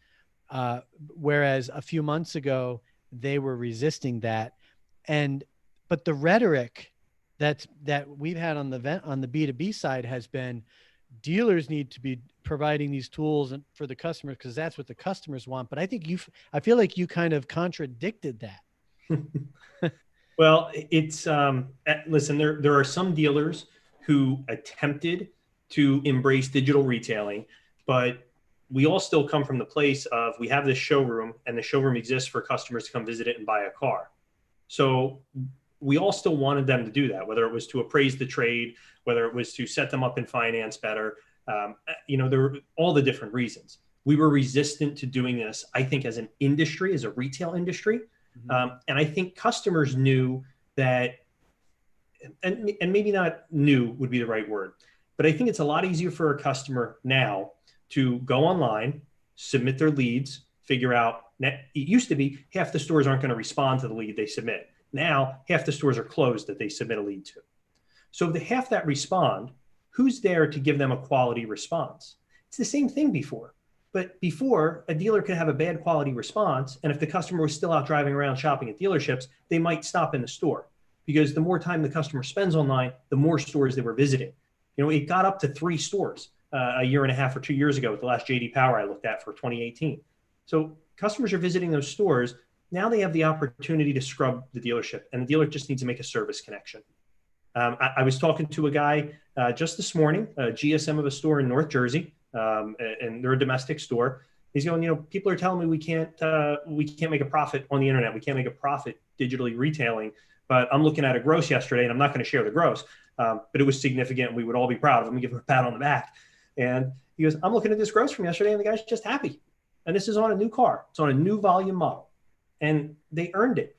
whereas a few months ago they were resisting that. But the rhetoric that we've had on the B2B side has been, dealers need to be providing these tools for the customers because that's what the customers want. But I feel like you kind of contradicted that. Well, it's listen, there are some dealers who attempted to embrace digital retailing, but we all still come from the place of, we have this showroom, and the showroom exists for customers to come visit it and buy a car. So we all still wanted them to do that, whether it was to appraise the trade, whether it was to set them up in finance better. There were all the different reasons. We were resistant to doing this, I think, as an industry, as a retail industry. And I think customers knew that, and maybe not knew would be the right word, But I think it's a lot easier for a customer now to go online, submit their leads, figure out, it used to be half the stores aren't going to respond to the lead they submit. Now, half the stores are closed that they submit a lead to. So if the half that respond, who's there to give them a quality response? It's the same thing before. But before, a dealer could have a bad quality response, and if the customer was still out driving around shopping at dealerships, they might stop in the store, because the more time the customer spends online, the more stores they were visiting. You know, it got up to 3 stores a year and a half or 2 years ago with the last JD Power I looked at for 2018. So customers are visiting those stores. Now they have the opportunity to scrub the dealership, and the dealer just needs to make a service connection. I was talking to a guy just this morning, a GSM of a store in North Jersey, and they're a domestic store. He's going, you know, people are telling me we can't make a profit on the internet. We can't make a profit digitally retailing. But I'm looking at a gross yesterday, and I'm not going to share the gross, but it was significant. And we would all be proud of him and give him a pat on the back. And he goes, I'm looking at this gross from yesterday, and the guy's just happy. And this is on a new car. It's on a new volume model, and they earned it.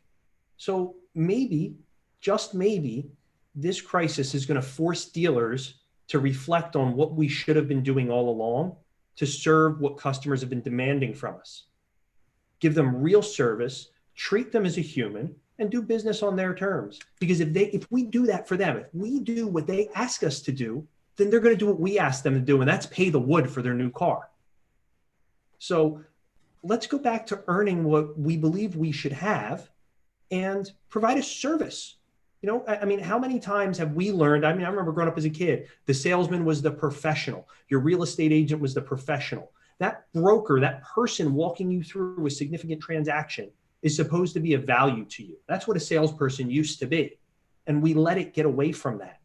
So maybe, just maybe, this crisis is going to force dealers to reflect on what we should have been doing all along to serve what customers have been demanding from us. Give them real service, treat them as a human, and do business on their terms. Because if we do that for them, if we do what they ask us to do, then they're going to do what we ask them to do, and that's pay the wood for their new car. So let's go back to earning what we believe we should have and provide a service. You know, I mean, how many times have we learned? I mean, I remember growing up as a kid, the salesman was the professional. Your real estate agent was the professional. That broker, that person walking you through a significant transaction is supposed to be of value to you. That's what a salesperson used to be. And we let it get away from that.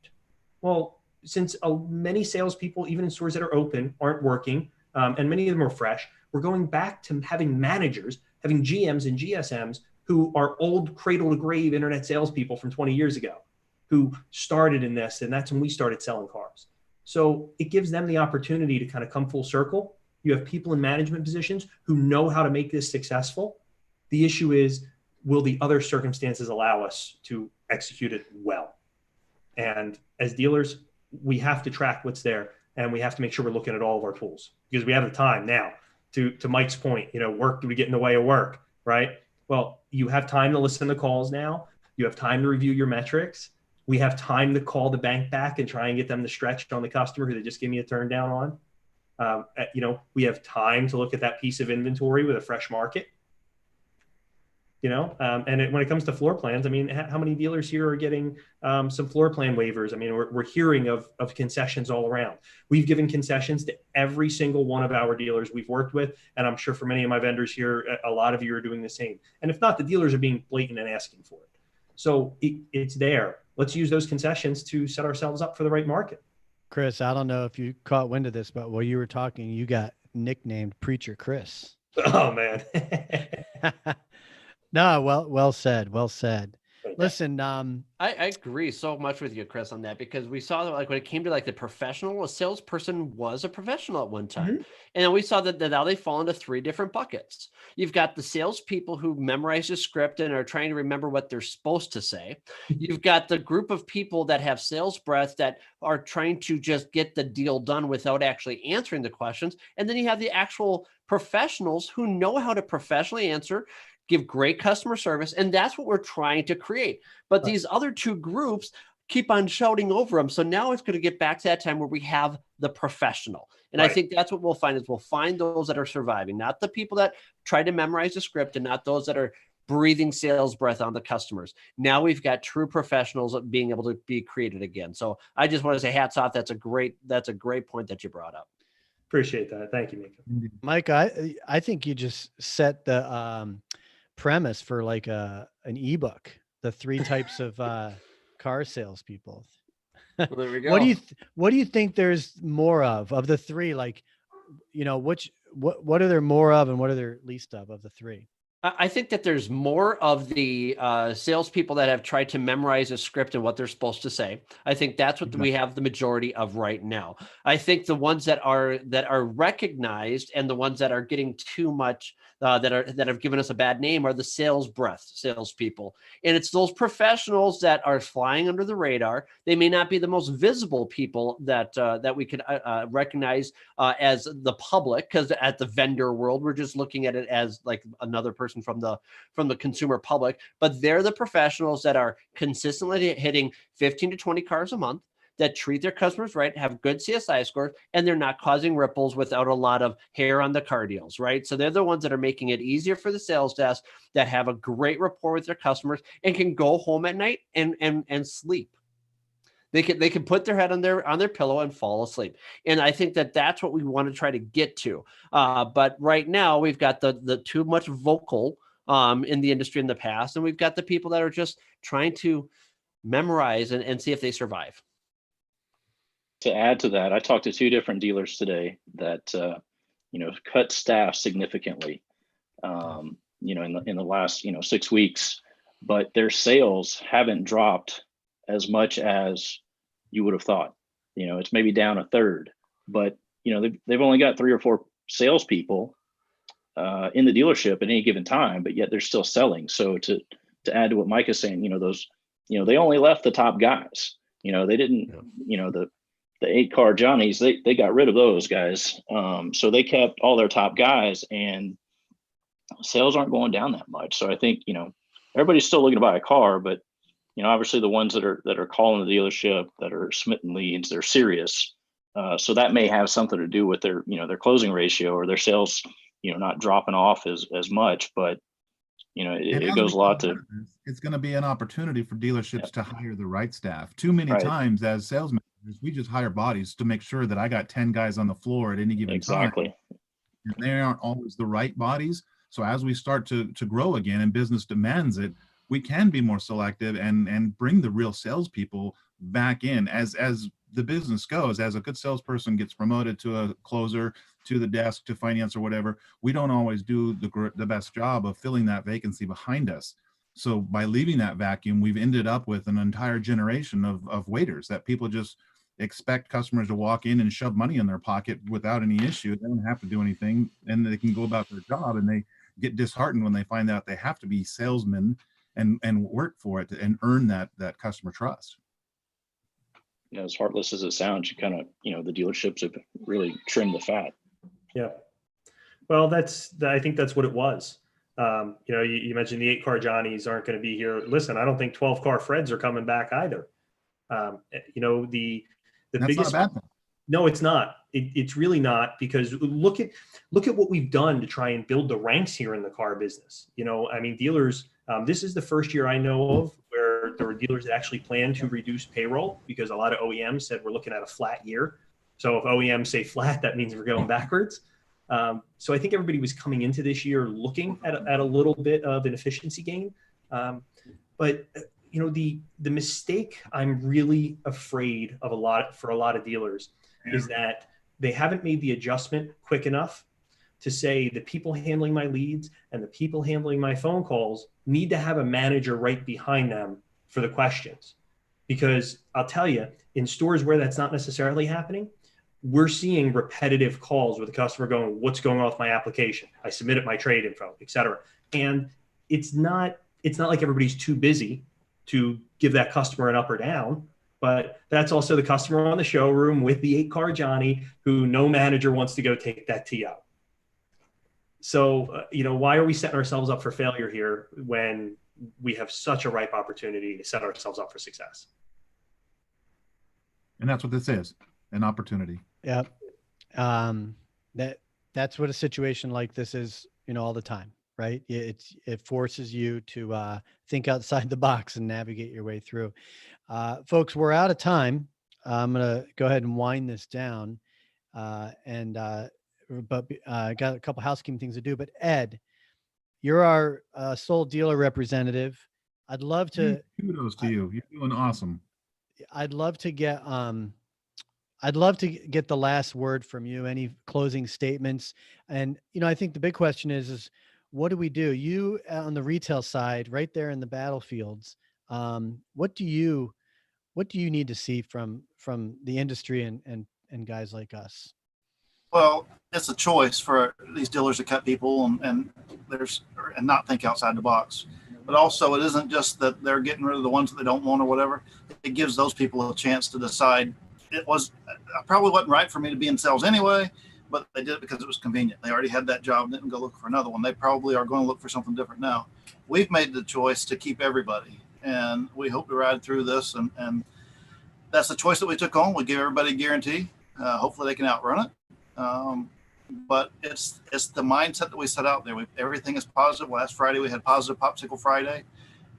Well, since many salespeople, even in stores that are open, aren't working, and many of them are fresh, we're going back to having managers, having GMs and GSMs who are old cradle to grave internet salespeople from 20 years ago, who started in this, and that's when we started selling cars. So it gives them the opportunity to kind of come full circle. You have people in management positions who know how to make this successful. The issue is, will the other circumstances allow us to execute it well? And as dealers, we have to track what's there, and we have to make sure we're looking at all of our tools, because we have the time now. To Mike's point, you know, work, do we get in the way of work, right? Well, you have time to listen to calls now. You have time to review your metrics. We have time to call the bank back and try and get them to stretch on the customer who they just gave me a turn down on. You know, we have time to look at that piece of inventory with a fresh market. You know, and when it comes to floor plans, I mean, how many dealers here are getting some floor plan waivers? I mean, we're hearing of concessions all around. We've given concessions to every single one of our dealers we've worked with. And I'm sure for many of my vendors here, a lot of you are doing the same. And if not, the dealers are being blatant and asking for it. So it's there. Let's use those concessions to set ourselves up for the right market. Chris, I don't know if you caught wind of this, but while you were talking, you got nicknamed Preacher Chris. Oh, man. No, well said. Well said. Listen, I agree so much with you, Chris, on that, because we saw that, like, when it came to like the professional, a salesperson was a professional at one time. Mm-hmm. And then we saw that now they fall into 3 different buckets. You've got the salespeople who memorize the script and are trying to remember what they're supposed to say. You've got the group of people that have sales breath that are trying to just get the deal done without actually answering the questions. And then you have the actual professionals who know how to professionally answer, give great customer service. And that's what we're trying to create. But these other 2 groups keep on shouting over them. So now it's going to get back to that time where we have the professional. And I think that's what we'll find is we'll find those that are surviving, not the people that try to memorize the script and not those that are breathing sales breath on the customers. Now we've got true professionals being able to be created again. So I just want to say hats off. That's a great point that you brought up. Appreciate that. Thank you, Mike. I think you just set the premise for like an ebook, the 3 types of car salespeople. Well, there we go. What do you think there's more of the 3? Like, you know, what are there more of and what are there least of the 3? I think that there's more of the salespeople that have tried to memorize a script and what they're supposed to say. I think that's what we have the majority of right now. I think the ones that are recognized and the ones that are getting too much that have given us a bad name are the sales breath salespeople, and it's those professionals that are flying under the radar. They may not be the most visible people that we could recognize as the public, because at the vendor world we're just looking at it as like another person from the consumer public, but they're the professionals that are consistently hitting 15 to 20 cars a month, that treat their customers right, have good CSI scores, and they're not causing ripples without a lot of hair on the car deals, right? So they're the ones that are making it easier for the sales desk, that have a great rapport with their customers and can go home at night and sleep. They can put their head on their pillow and fall asleep. And I think that that's what we want to try to get to. But right now we've got the too much vocal in the industry in the past, and we've got the people that are just trying to memorize and see if they survive. To add to that, I talked to 2 different dealers today that cut staff significantly, in the last 6 weeks, but their sales haven't dropped as much as you would have thought. It's maybe down a third, but they've only got 3 or 4 salespeople in the dealership at any given time, but yet they're still selling. So to add to what Mike is saying, they only left the top guys. They didn't. The 8-car Johnnies, they got rid of those guys. So they kept all their top guys, and sales aren't going down that much. So I think everybody's still looking to buy a car, but obviously the ones that are calling the dealership, that are smitten leads, they're serious. So that may have something to do with their closing ratio or their sales, not dropping off as much. But it goes a lot to. It's going to be an opportunity for dealerships to hire the right staff. Too many times as sales managers, we just hire bodies to make sure that I got 10 guys on the floor at any given time. And they aren't always the right bodies. So as we start to grow again and business demands it, we can be more selective and bring the real salespeople back in as the business goes. As a good salesperson gets promoted to a closer, to the desk, to finance or whatever, we don't always do the best job of filling that vacancy behind us. So by leaving that vacuum, we've ended up with an entire generation of waiters that people just expect customers to walk in and shove money in their pocket without any issue. They don't have to do anything, and they can go about their job, and they get disheartened when they find out they have to be salesmen and work for it and earn that customer trust. As heartless as it sounds, you kind of, the dealerships have really trimmed the fat. Yeah. Well, I think that's what it was. You mentioned the 8-car Johnnies aren't going to be here. Listen, I don't think 12-car Freds are coming back either. The That's biggest. not a bad thing. No, it's not. It's really not, because look at what we've done to try and build the ranks here in the car business. Dealers. This is the first year I know of where there were dealers that actually planned to reduce payroll, because a lot of OEMs said we're looking at a flat year. So if OEMs say flat, that means we're going backwards. So I think everybody was coming into this year looking at a little bit of an efficiency gain. But the mistake I'm really afraid of for a lot of dealers is that they haven't made the adjustment quick enough to say the people handling my leads and the people handling my phone calls need to have a manager right behind them for the questions. Because I'll tell you, in stores where that's not necessarily happening, we're seeing repetitive calls with the customer going, what's going on with my application? I submitted my trade info, et cetera. And it's not like everybody's too busy to give that customer an up or down, but that's also the customer on the showroom with the 8-car Johnny who no manager wants to go take that T out. So, why are we setting ourselves up for failure here when we have such a ripe opportunity to set ourselves up for success? And that's what this is, an opportunity. Yeah. That's what a situation like this is, all the time, right? It forces you to think outside the box and navigate your way through. Folks, we're out of time. I'm going to go ahead and wind this down. But got a couple housekeeping things to do. But Ed, you're our sole dealer representative. I'd love to. Kudos to you. You're doing awesome. I'd love to get the last word from you. Any closing statements? And I think the big question is what do we do? You on the retail side, right there in the battlefields. What do you need to see from the industry and guys like us? Well, it's a choice for these dealers to cut people and not think outside the box. But also, it isn't just that they're getting rid of the ones that they don't want or whatever. It gives those people a chance to decide it probably wasn't right for me to be in sales anyway, but they did it because it was convenient. They already had that job and didn't go look for another one. They probably are going to look for something different now. We've made the choice to keep everybody, and we hope to ride through this. And that's the choice that we took on. We give everybody a guarantee. Hopefully, they can outrun it. But it's the mindset that we set out there. Everything is positive. Last Friday we had positive Popsicle Friday.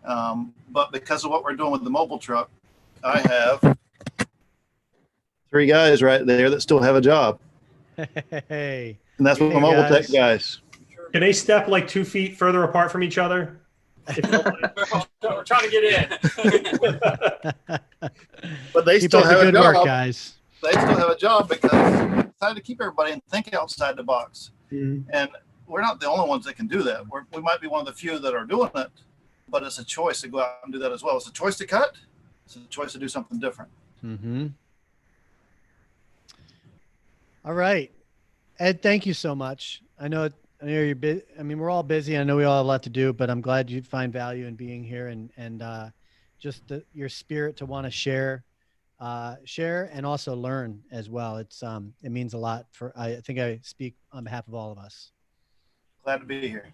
But because of what we're doing with the mobile truck, I have 3 guys right there that still have a job. Hey, And that's what my mobile tech guys. Can they step like 2 feet further apart from each other? We're trying to get in. But they keep still up the have a good job. work, guys. They still have a job because we decided to keep everybody and think outside the box. Mm-hmm. And we're not the only ones that can do that. We might be one of the few that are doing it, but it's a choice to go out and do that as well. It's a choice to cut. It's a choice to do something different. Mm-hmm. All right, Ed, thank you so much. I know you're busy. I mean, we're all busy. I know we all have a lot to do, but I'm glad you find value in being here and just your spirit to want to share and also learn as well. It means a lot I think I speak on behalf of all of us. Glad to be here.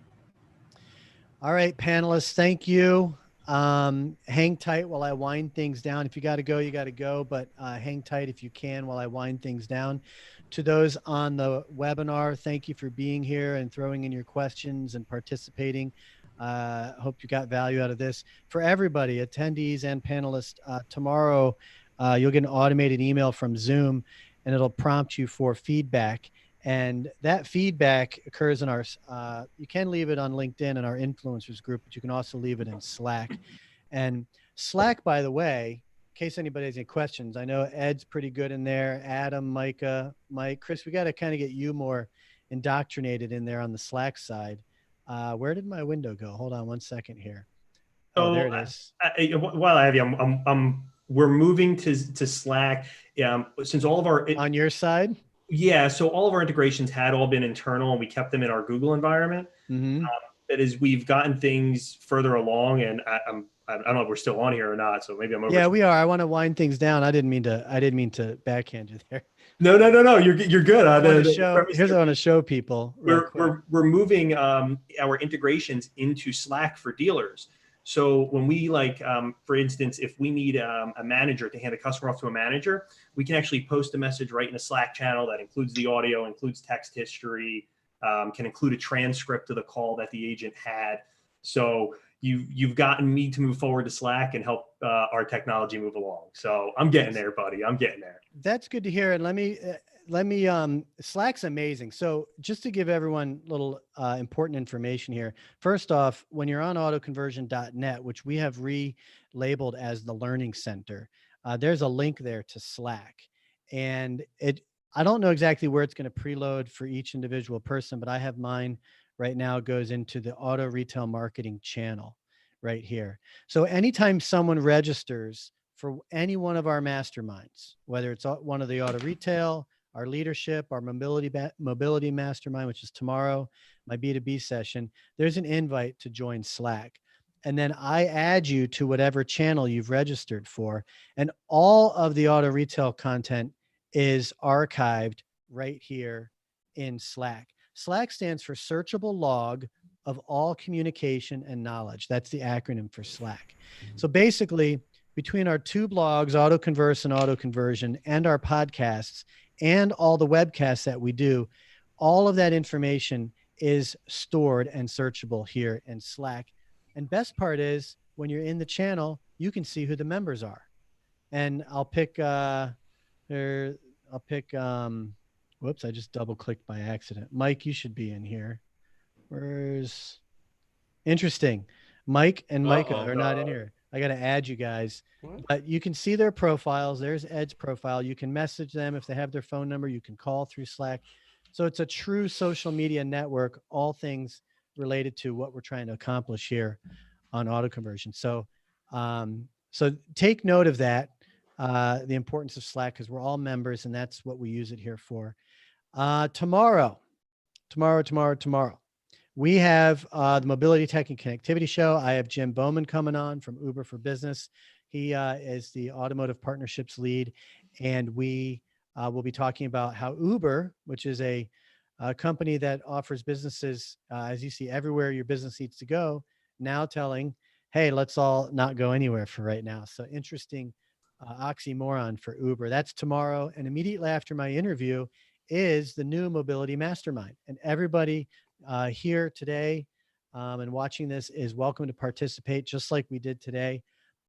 All right, panelists, thank you. Hang tight while I wind things down. If you got to go, you got to go, but hang tight if you can while I wind things down. To those on the webinar, thank you for being here and throwing in your questions and participating. Hope you got value out of this. For everybody, attendees and panelists, tomorrow you'll get an automated email from Zoom and it'll prompt you for feedback. And that feedback occurs in our, you can leave it on LinkedIn in our influencers group, but you can also leave it in Slack. And Slack, by the way, in case anybody has any questions, I know Ed's pretty good in there. Adam, Micah, Mike, Chris, we got to kind of get you more indoctrinated in there on the Slack side. Where did my window go? Hold on one second here. Oh, there it is. While I have you, we're moving to Slack. Since all of our on your side. Yeah, so all of our integrations had all been internal, and we kept them in our Google environment. Mm-hmm. That is, we've gotten things further along, and I don't know if we're still on here or not. So maybe I'm over. Yeah, we are. I want to wind things down. I didn't mean to backhand you there. No. You're good. Here's what I want to show people. We're moving our integrations into Slack for dealers. So when we for instance, if we need a manager to hand a customer off to a manager, we can actually post a message right in a Slack channel that includes the audio, includes text history, can include a transcript of the call that the agent had. So you've gotten me to move forward to Slack and help our technology move along. So I'm getting there, buddy. I'm getting there. That's good to hear. And let me Slack's amazing. So just to give everyone a little important information here. First off, when you're on autoconversion.net, which we have relabeled as the Learning Center, there's a link there to Slack. And I don't know exactly where it's going to preload for each individual person, but I have mine right now. It goes into the auto retail marketing channel right here. So anytime someone registers for any one of our masterminds, whether it's one of the auto retail, our leadership, our mobility mastermind, which is tomorrow, my B2B session, there's an invite to join Slack. And then I add you to whatever channel you've registered for. And all of the auto retail content is archived right here in Slack. Slack stands for Searchable Log of All Communication and Knowledge. That's the acronym for Slack. So basically, between our 2 blogs, AutoConverse and AutoConversion, and our podcasts, and all the webcasts that we do, all of that information is stored and searchable here in Slack. And best part is when you're in the channel, you can see who the members are. And I'll pick, whoops, I just double clicked by accident. Mike, you should be in here. Where's interesting. Mike and Micah are not in here. I got to add you guys, but you can see their profiles. There's Ed's profile. You can message them if they have their phone number. You can call through Slack. So it's a true social media network, all things related to what we're trying to accomplish here on auto conversion. So, so take note of that, the importance of Slack, because we're all members and that's what we use it here for. Tomorrow, we have the Mobility Tech and Connectivity Show. I have Jim Bowman coming on from Uber for Business. He is the automotive partnerships lead, and we will be talking about how Uber, which is a company that offers businesses, as you see, everywhere your business needs to go, now telling, hey, let's all not go anywhere for right now. So interesting oxymoron for Uber. That's tomorrow. And immediately after my interview is the new Mobility Mastermind. And everybody here today and watching this is welcome to participate, just like we did today.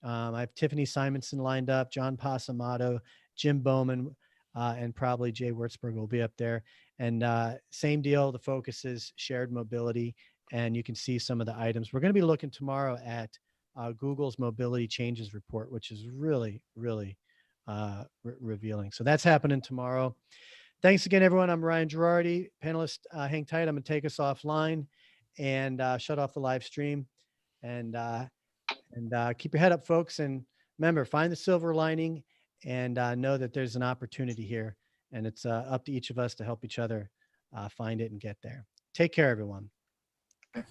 I have Tiffany Simonson lined up, John Pasamato, Jim Bowman, and probably Jay Wurzburg will be up there. And same deal, the focus is shared mobility, and you can see some of the items. We're going to be looking tomorrow at Google's mobility changes report, which is really, really revealing. So that's happening tomorrow. Thanks again, everyone. I'm Ryan Girardi, panelist. Hang tight. I'm going to take us offline and shut off the live stream. And keep your head up, folks. And remember, find the silver lining and know that there's an opportunity here. And it's up to each of us to help each other find it and get there. Take care, everyone. Okay.